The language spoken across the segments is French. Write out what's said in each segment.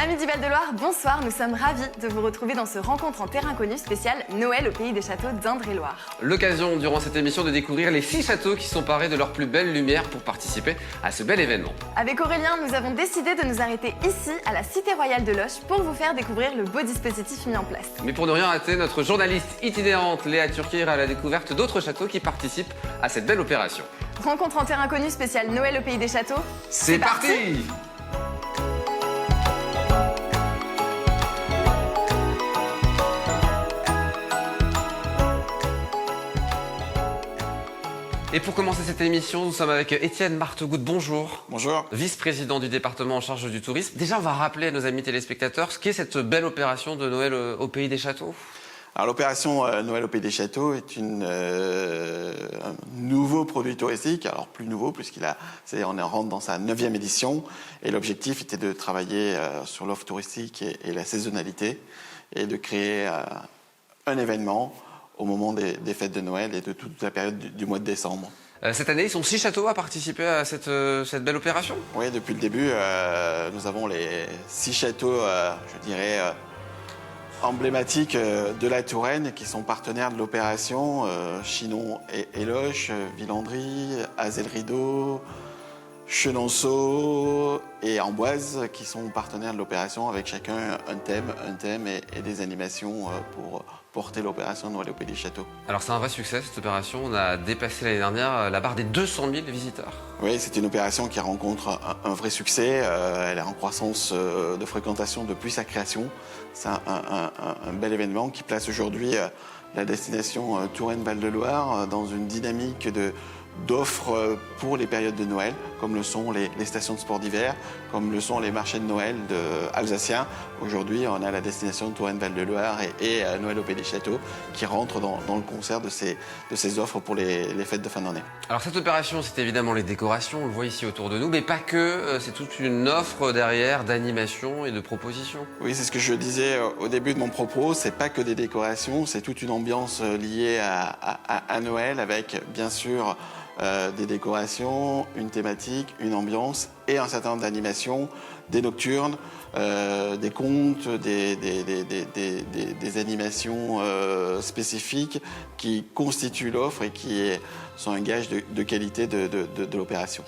Amis du Val-de-Loire, bonsoir. Nous sommes ravis de vous retrouver dans ce rencontre en terrain connu spécial Noël au pays des châteaux d'Indre-et-Loire. L'occasion durant cette émission de découvrir les 6 châteaux qui sont parés de leur plus belle lumière pour participer à ce bel événement. Avec Aurélien, nous avons décidé de nous arrêter ici, à la Cité Royale de Loches, pour vous faire découvrir le beau dispositif mis en place. Mais pour ne rien rater, notre journaliste itinérante Léa Turquet ira à la découverte d'autres châteaux qui participent à cette belle opération. Rencontre en terrain connu spécial Noël au pays des châteaux. C'est parti! Et pour commencer cette émission, nous sommes avec Étienne Martegout. Bonjour. Bonjour. Vice-président du département en charge du tourisme. Déjà, on va rappeler à nos amis téléspectateurs ce qu'est cette belle opération de Noël au pays des châteaux. Alors l'opération Noël au pays des châteaux est un nouveau produit touristique, alors plus nouveau on rentre dans sa 9e édition et l'objectif était de travailler sur l'offre touristique et la saisonnalité et de créer un événement au moment des fêtes de Noël et de toute la période du mois de décembre. Cette année, ils sont 6 châteaux à participer à cette belle opération. Oui, depuis le début, nous avons les 6 châteaux, je dirais, emblématiques de la Touraine qui sont partenaires de l'opération. Chinon et Loches, Villandry, Azel-Rideau, Chenonceau et Amboise qui sont partenaires de l'opération avec chacun un thème et des animations pour porter l'opération Noël au pays des châteaux. Alors c'est un vrai succès cette opération, on a dépassé l'année dernière la barre des 200 000 visiteurs. Oui, c'est une opération qui rencontre un vrai succès, elle est en croissance de fréquentation depuis sa création. C'est un bel événement qui place aujourd'hui la destination Touraine-Val-de-Loire dans une dynamique d'offres pour les périodes de Noël, comme le sont les stations de sport d'hiver, comme le sont les marchés de Noël alsaciens. Aujourd'hui, on a la destination de Touraine-Val-de-Loire et Noël au pays des châteaux qui rentrent dans le concert de ces offres pour les fêtes de fin d'année. Alors cette opération, c'est évidemment les décorations, on le voit ici autour de nous, mais pas que, c'est toute une offre derrière d'animation et de propositions. Oui, c'est ce que je disais au début de mon propos, c'est pas que des décorations, c'est toute une ambiance liée à Noël avec bien sûr des décorations, une thématique, une ambiance et un certain nombre d'animations, des nocturnes, des contes, des animations spécifiques qui constituent l'offre et qui sont un gage de qualité de l'opération.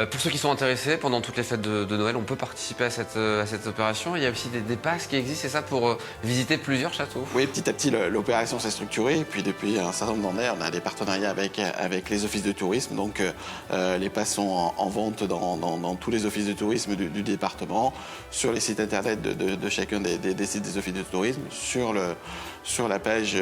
Pour ceux qui sont intéressés, pendant toutes les fêtes de Noël, on peut participer à cette opération. Il y a aussi des passes qui existent, c'est ça, pour visiter plusieurs châteaux? Oui, petit à petit, l'opération s'est structurée. Et puis, depuis un certain nombre d'années, on a des partenariats avec les offices de tourisme. Donc, les passes sont en vente dans tous les offices de tourisme du département, sur les sites internet de chacun des sites des offices de tourisme, sur la page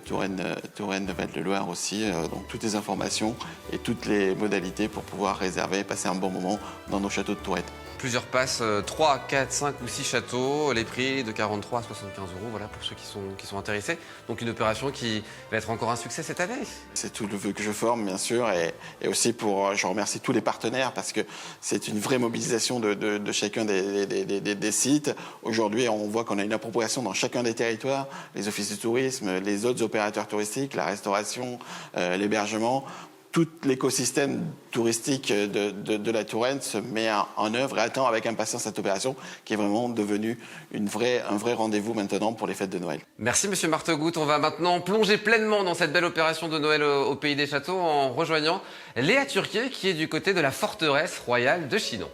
Touraine Val-de-Loire aussi. Donc, toutes les informations et toutes les modalités pour pouvoir réserver et passer un bon moment dans nos châteaux de Tourette. Plusieurs passes, 3, 4, 5 ou 6 châteaux, les prix de 43 à 75 €, voilà, pour ceux qui sont intéressés. Donc une opération qui va être encore un succès cette année. C'est tout le vœu que je forme, bien sûr, et aussi je remercie tous les partenaires parce que c'est une vraie mobilisation de chacun des sites. Aujourd'hui, on voit qu'on a une appropriation dans chacun des territoires, les offices de tourisme, les autres opérateurs touristiques, la restauration, l'hébergement. Tout l'écosystème touristique de la Touraine se met en œuvre et attend avec impatience cette opération qui est vraiment devenue un vrai rendez-vous maintenant pour les fêtes de Noël. Merci Monsieur Martegout. On va maintenant plonger pleinement dans cette belle opération de Noël au pays des châteaux en rejoignant Léa Turquet qui est du côté de la forteresse royale de Chinon.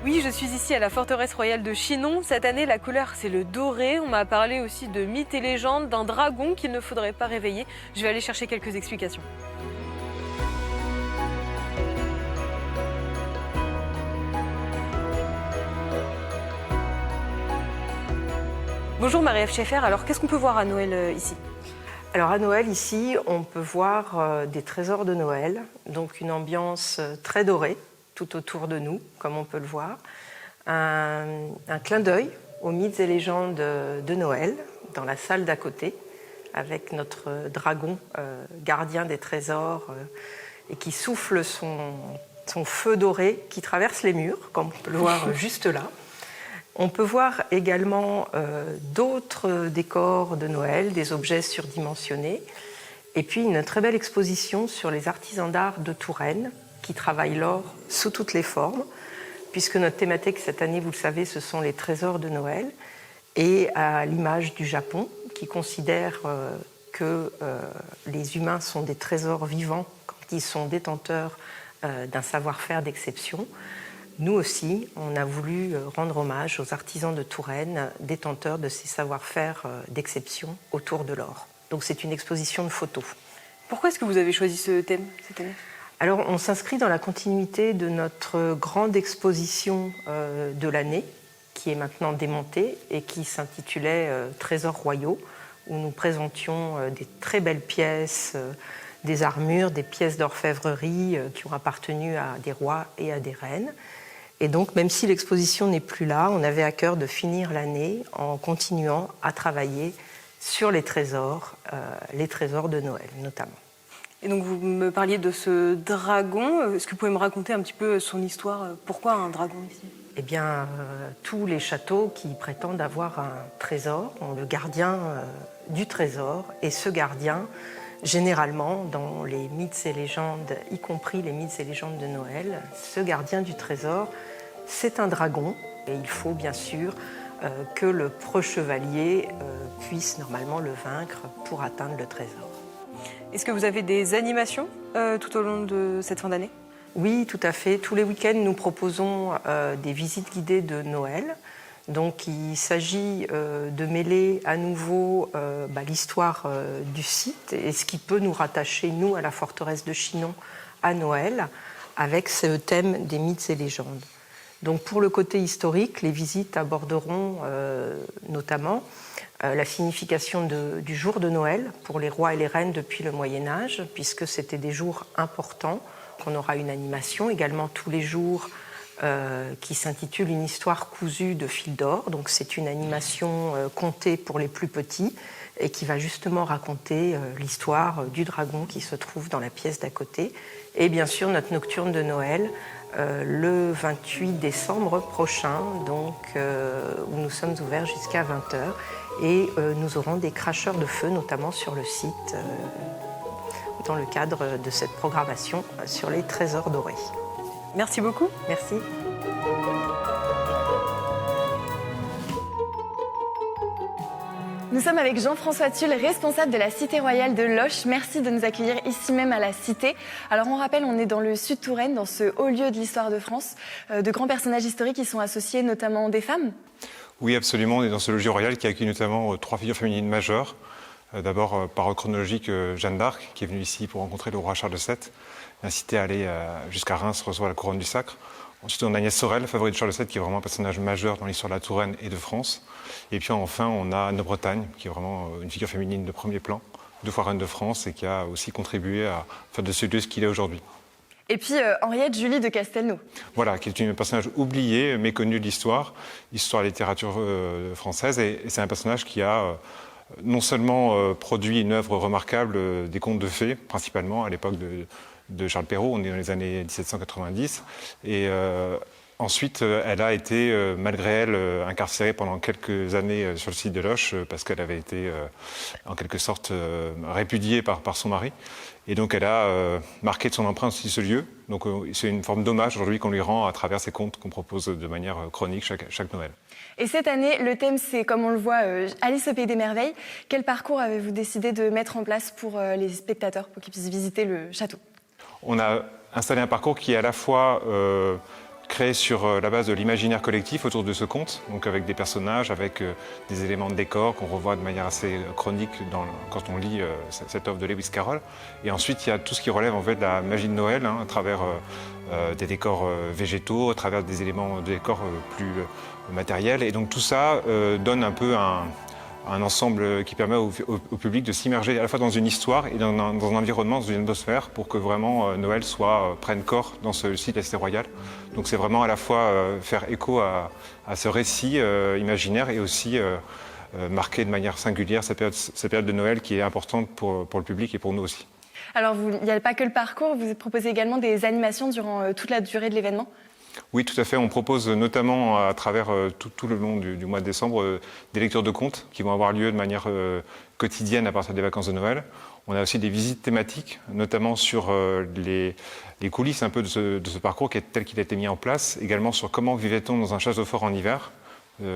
Oui, je suis ici à la forteresse royale de Chinon. Cette année, la couleur, c'est le doré. On m'a parlé aussi de mythes et légendes, d'un dragon qu'il ne faudrait pas réveiller. Je vais aller chercher quelques explications. Bonjour Marie-Ève Schaeffer. Alors, qu'est-ce qu'on peut voir à Noël ici ? Alors à Noël, ici, on peut voir des trésors de Noël, donc une ambiance très dorée tout autour de nous, comme on peut le voir. Un clin d'œil aux mythes et légendes de Noël, dans la salle d'à côté, avec notre dragon gardien des trésors et qui souffle son feu doré qui traverse les murs, comme on peut le voir juste là. On peut voir également d'autres décors de Noël, des objets surdimensionnés, et puis une très belle exposition sur les artisans d'art de Touraine qui travaillent l'or sous toutes les formes, puisque notre thématique cette année, vous le savez, ce sont les trésors de Noël, et à l'image du Japon, qui considère que les humains sont des trésors vivants quand ils sont détenteurs d'un savoir-faire d'exception. Nous aussi, on a voulu rendre hommage aux artisans de Touraine, détenteurs de ces savoir-faire d'exception autour de l'or. Donc c'est une exposition de photos. Pourquoi est-ce que vous avez choisi ce thème cette année ? Alors on s'inscrit dans la continuité de notre grande exposition de l'année, qui est maintenant démontée et qui s'intitulait Trésors royaux, où nous présentions des très belles pièces, des armures, des pièces d'orfèvrerie qui ont appartenu à des rois et à des reines. Et donc, même si l'exposition n'est plus là, on avait à cœur de finir l'année en continuant à travailler sur les trésors de Noël notamment. Et donc vous me parliez de ce dragon. Est-ce que vous pouvez me raconter un petit peu son histoire ? Pourquoi un dragon ici ? Eh bien, tous les châteaux qui prétendent avoir un trésor ont le gardien du trésor. Et ce gardien, généralement, dans les mythes et légendes, y compris les mythes et légendes de Noël, ce gardien du trésor, c'est un dragon. Et il faut bien sûr que le preux-chevalier puisse normalement le vaincre pour atteindre le trésor. Est-ce que vous avez des animations tout au long de cette fin d'année ? Oui, tout à fait. Tous les week-ends, nous proposons des visites guidées de Noël. Donc, il s'agit de mêler à nouveau l'histoire du site et ce qui peut nous rattacher, nous, à la forteresse de Chinon, à Noël, avec ce thème des mythes et légendes. Donc, pour le côté historique, les visites aborderont notamment la signification du jour de Noël pour les rois et les reines depuis le Moyen-Âge, puisque c'était des jours importants, qu'on aura une animation, également tous les jours qui s'intitule Une histoire cousue de fil d'or. Donc c'est une animation contée pour les plus petits et qui va justement raconter l'histoire du dragon qui se trouve dans la pièce d'à côté. Et bien sûr notre nocturne de Noël le 28 décembre prochain, donc, où nous sommes ouverts jusqu'à 20h. Et nous aurons des cracheurs de feu, notamment sur le site, dans le cadre de cette programmation sur les trésors dorés. Merci beaucoup. Merci. Nous sommes avec Jean-François Tulle, responsable de la Cité Royale de Loches. Merci de nous accueillir ici même à la Cité. Alors on rappelle, on est dans le sud Touraine, dans ce haut lieu de l'histoire de France. De grands personnages historiques y sont associés, notamment des femmes. Oui, absolument. On est dans ce logis royal qui accueille notamment 3 figures féminines majeures. D'abord, par ordre chronologique, Jeanne d'Arc, qui est venue ici pour rencontrer le roi Charles VII, incité à aller jusqu'à Reims recevoir la couronne du sacre. Ensuite, on a Agnès Sorel, favorite de Charles VII, qui est vraiment un personnage majeur dans l'histoire de la Touraine et de France. Et puis enfin, on a Anne de Bretagne, qui est vraiment une figure féminine de premier plan, 2 fois reine de France, et qui a aussi contribué à faire de ce lieu ce qu'il est aujourd'hui. Et puis Henriette Julie de Castelnau. Voilà, qui est un personnage oublié, méconnu de l'histoire, histoire de la littérature française. Et c'est un personnage qui a non seulement produit une œuvre remarquable des contes de fées, principalement à l'époque de Charles Perrault, on est dans les années 1790. Et ensuite, elle a été, malgré elle, incarcérée pendant quelques années sur le site de Loches, parce qu'elle avait été, en quelque sorte, répudiée par son mari. Et donc, elle a marqué de son empreinte aussi ce lieu. Donc, c'est une forme d'hommage aujourd'hui qu'on lui rend à travers ces contes qu'on propose de manière chronique chaque Noël. Et cette année, le thème, c'est, comme on le voit, Alice au Pays des Merveilles. Quel parcours avez-vous décidé de mettre en place pour les spectateurs, pour qu'ils puissent visiter le château ? On a installé un parcours qui est à la fois créé sur la base de l'imaginaire collectif autour de ce conte, donc avec des personnages, avec des éléments de décor qu'on revoit de manière assez chronique quand on lit cette œuvre de Lewis Carroll. Et ensuite, il y a tout ce qui relève en fait de la magie de Noël, à travers des décors végétaux, à travers des éléments de décor plus matériels. Et donc tout ça donne un peu un ensemble qui permet au public de s'immerger à la fois dans une histoire et dans un environnement, dans une atmosphère, pour que vraiment Noël prenne corps dans ce site de la Cité Royale. Donc c'est vraiment à la fois faire écho à ce récit imaginaire et aussi marquer de manière singulière cette période de Noël qui est importante pour le public et pour nous aussi. Alors il n'y a pas que le parcours, vous proposez également des animations durant toute la durée de l'événement ? Oui, tout à fait. On propose notamment à travers tout le long du mois de décembre des lectures de contes qui vont avoir lieu de manière quotidienne à partir des vacances de Noël. On a aussi des visites thématiques, notamment sur les coulisses un peu de ce parcours tel qu'il a été mis en place, également sur comment vivait-on dans un château fort en hiver,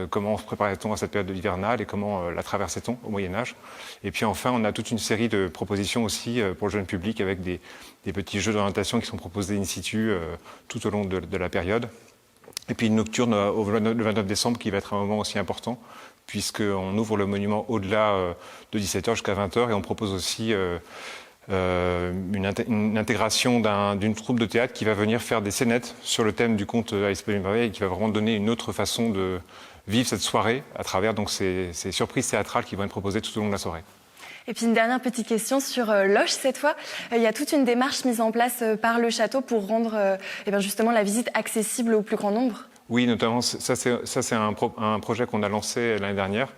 comment se préparait-on à cette période hivernale et comment la traversait-on au Moyen-Âge. Et puis enfin, on a toute une série de propositions aussi pour le jeune public avec des petits jeux d'orientation qui sont proposés in situ tout au long de la période. Et puis une nocturne le 29 décembre qui va être un moment aussi important, puisqu'on ouvre le monument au-delà de 17h jusqu'à 20h et on propose aussi une intégration d'une troupe de théâtre qui va venir faire des scénettes sur le thème du conte Alice au Pays des Merveilles et qui va vraiment donner une autre façon de vivre cette soirée à travers donc, ces surprises théâtrales qui vont être proposées tout au long de la soirée. Et puis une dernière petite question sur Loches cette fois. Il y a toute une démarche mise en place par le château pour rendre justement la visite accessible au plus grand nombre. Oui, notamment, ça c'est un projet qu'on a lancé l'année dernière,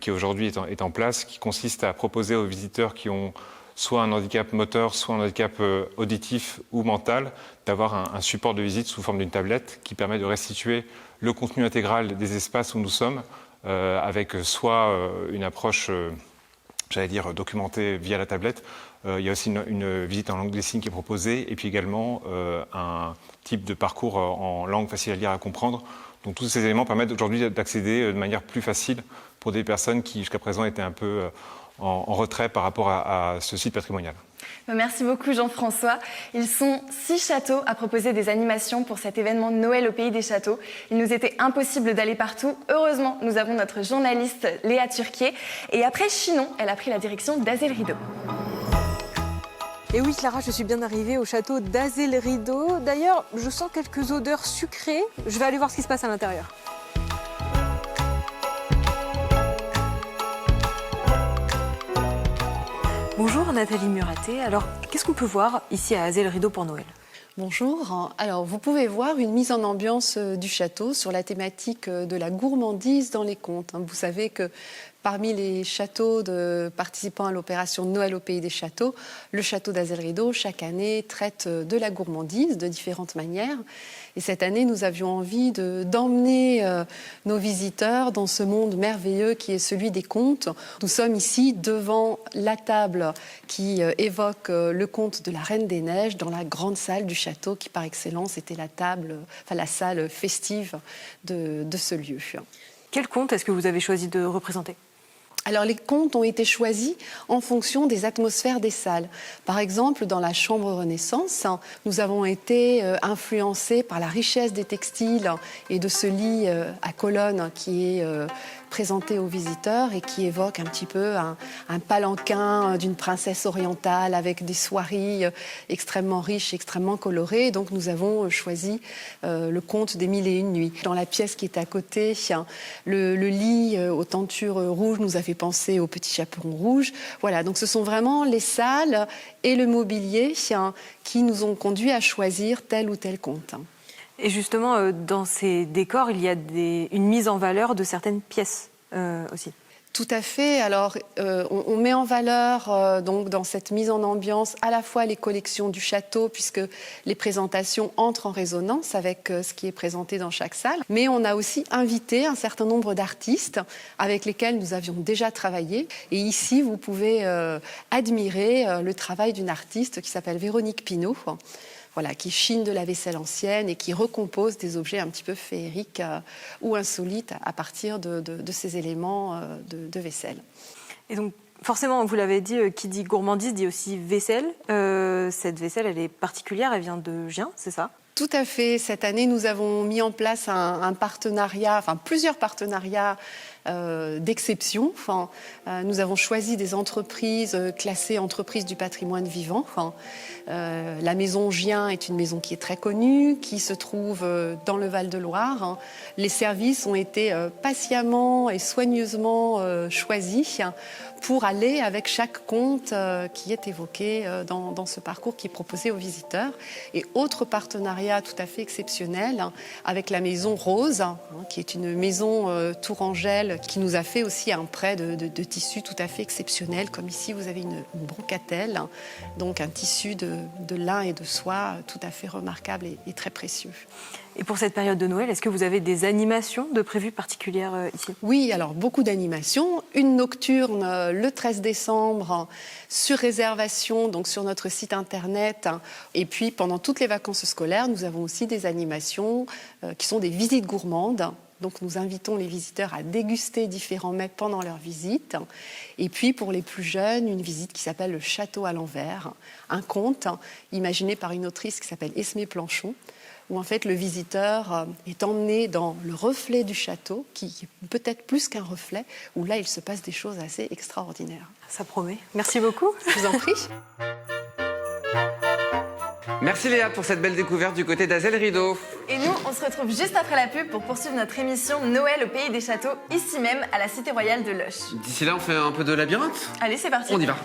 qui aujourd'hui est en place, qui consiste à proposer aux visiteurs qui ont soit un handicap moteur, soit un handicap auditif ou mental, d'avoir un support de visite sous forme d'une tablette qui permet de restituer le contenu intégral des espaces où nous sommes, avec soit une approche, documentée via la tablette. Il y a aussi une visite en langue des signes qui est proposée, et puis également un type de parcours en langue facile à lire et à comprendre. Donc tous ces éléments permettent aujourd'hui d'accéder de manière plus facile pour des personnes qui jusqu'à présent étaient un peu en retrait par rapport à ce site patrimonial. Merci beaucoup Jean-François. Ils sont 6 châteaux à proposer des animations pour cet événement de Noël au Pays des Châteaux. Il nous était impossible d'aller partout. Heureusement, nous avons notre journaliste Léa Turquier. Et après Chinon, elle a pris la direction d'Azel-Rideau. Et oui Clara, je suis bien arrivée au château d'Azel-Rideau. D'ailleurs, je sens quelques odeurs sucrées. Je vais aller voir ce qui se passe à l'intérieur. Bonjour Nathalie Muraté. Alors, qu'est-ce qu'on peut voir ici à Azel-Rideau pour Noël ? Bonjour. Alors, vous pouvez voir une mise en ambiance du château sur la thématique de la gourmandise dans les contes. Vous savez que parmi les châteaux participant à l'opération Noël au Pays des Châteaux, le château d'Azel-Rideau, chaque année, traite de la gourmandise de différentes manières. Et cette année, nous avions envie d'emmener nos visiteurs dans ce monde merveilleux qui est celui des contes. Nous sommes ici devant la table qui évoque le conte de la Reine des Neiges dans la grande salle du château qui, par excellence, était la salle festive de ce lieu. Quel conte est-ce que vous avez choisi de représenter ? Alors, les contes ont été choisis en fonction des atmosphères des salles. Par exemple, dans la chambre Renaissance, nous avons été influencés par la richesse des textiles et de ce lit à colonnes qui est présenté aux visiteurs et qui évoque un petit peu un palanquin d'une princesse orientale avec des soieries extrêmement riches, extrêmement colorées. Donc nous avons choisi le conte des 1001 nuits. Dans la pièce qui est à côté, le lit aux tentures rouges nous a fait penser au Petit Chaperon rouge. Voilà, donc ce sont vraiment les salles et le mobilier qui nous ont conduits à choisir tel ou tel conte. Et justement, dans ces décors, il y a une mise en valeur de certaines pièces aussi. Tout à fait. Alors, on met en valeur, donc, dans cette mise en ambiance, à la fois les collections du château, puisque les présentations entrent en résonance avec ce qui est présenté dans chaque salle. Mais on a aussi invité un certain nombre d'artistes avec lesquels nous avions déjà travaillé. Et ici, vous pouvez admirer le travail d'une artiste qui s'appelle Véronique Pinault. Voilà, qui chine de la vaisselle ancienne et qui recompose des objets un petit peu féeriques ou insolites à partir de ces éléments de vaisselle. Et donc, forcément, vous l'avez dit, qui dit gourmandise dit aussi vaisselle. Cette vaisselle, elle est particulière, elle vient de Gien, c'est ça ? Tout à fait. Cette année, nous avons mis en place un partenariat, plusieurs partenariats d'exception. Nous avons choisi des entreprises classées entreprises du patrimoine vivant. La maison Gien est une maison qui est très connue, qui se trouve dans le Val-de-Loire. Les services ont été patiemment et soigneusement choisis pour aller avec chaque conte qui est évoqué dans ce parcours qui est proposé aux visiteurs. Et autre partenariat tout à fait exceptionnel avec la maison Rose, qui est une maison tourangelle qui nous a fait aussi un prêt de tissu tout à fait exceptionnel, comme ici vous avez une brocatelle, donc un tissu de lin et de soie tout à fait remarquable et très précieux. Et pour cette période de Noël, est-ce que vous avez des animations de prévues particulières ici? Oui, alors beaucoup d'animations. Une nocturne le 13 décembre sur réservation, donc sur notre site internet. Et puis pendant toutes les vacances scolaires, nous avons aussi des animations qui sont des visites gourmandes. Donc nous invitons les visiteurs à déguster différents mets pendant leur visite. Et puis pour les plus jeunes, une visite qui s'appelle le Château à l'envers, un conte imaginé par une autrice qui s'appelle Esmée Planchon, où en fait le visiteur est emmené dans le reflet du château, qui est peut-être plus qu'un reflet, où là il se passe des choses assez extraordinaires. Ça promet. Merci beaucoup. Je vous en prie. Merci Léa pour cette belle découverte du côté d'Azel Rideau. Et nous, on se retrouve juste après la pub pour poursuivre notre émission Noël au pays des châteaux, ici même à la Cité Royale de Loches. D'ici là, on fait un peu de labyrinthe. Allez, c'est parti. On y va.